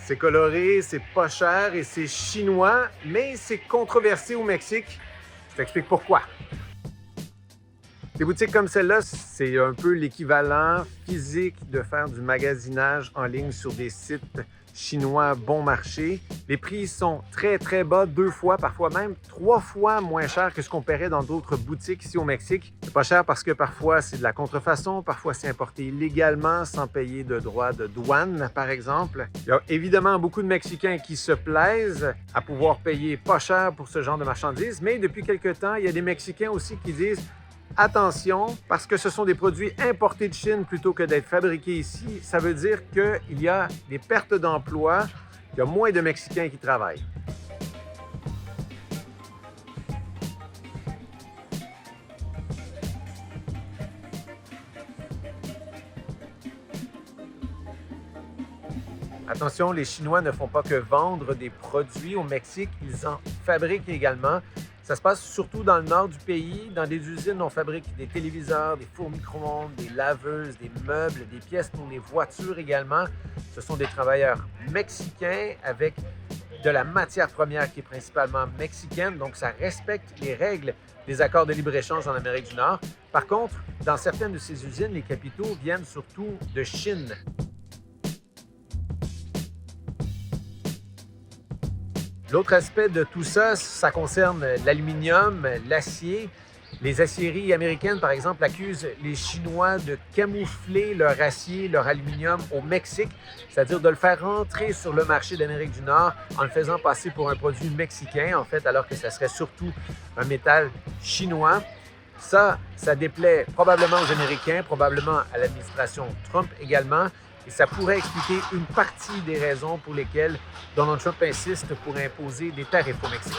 C'est coloré, c'est pas cher et c'est chinois, mais c'est controversé au Mexique. Je t'explique pourquoi. Des boutiques comme celle-là, c'est un peu l'équivalent physique de faire du magasinage en ligne sur des sites chinois bon marché. Les prix sont très bas, 2 fois, parfois même 3 fois moins cher que ce qu'on paierait dans d'autres boutiques ici au Mexique. C'est pas cher parce que parfois c'est de la contrefaçon, parfois c'est importé illégalement sans payer de droits de douane, par exemple. Il y a évidemment beaucoup de Mexicains qui se plaisent à pouvoir payer pas cher pour ce genre de marchandises, mais depuis quelque temps, il y a des Mexicains aussi qui disent attention, parce que ce sont des produits importés de Chine plutôt que d'être fabriqués ici, ça veut dire qu'il y a des pertes d'emplois, il y a moins de Mexicains qui travaillent. Attention, les Chinois ne font pas que vendre des produits au Mexique, ils en fabriquent également. Ça se passe surtout dans le nord du pays. Dans des usines, on fabrique des téléviseurs, des fours micro-ondes, des laveuses, des meubles, des pièces pour les voitures également. Ce sont des travailleurs mexicains avec de la matière première qui est principalement mexicaine, donc ça respecte les règles des accords de libre-échange en Amérique du Nord. Par contre, dans certaines de ces usines, les capitaux viennent surtout de Chine. L'autre aspect de tout ça, ça concerne l'aluminium, l'acier. Les aciéries américaines, par exemple, accusent les Chinois de camoufler leur acier, leur aluminium au Mexique, c'est-à-dire de le faire rentrer sur le marché d'Amérique du Nord en le faisant passer pour un produit mexicain, en fait, alors que ça serait surtout un métal chinois. Ça déplaît probablement aux Américains, probablement à l'administration Trump également. Et ça pourrait expliquer une partie des raisons pour lesquelles Donald Trump insiste pour imposer des tarifs au Mexique.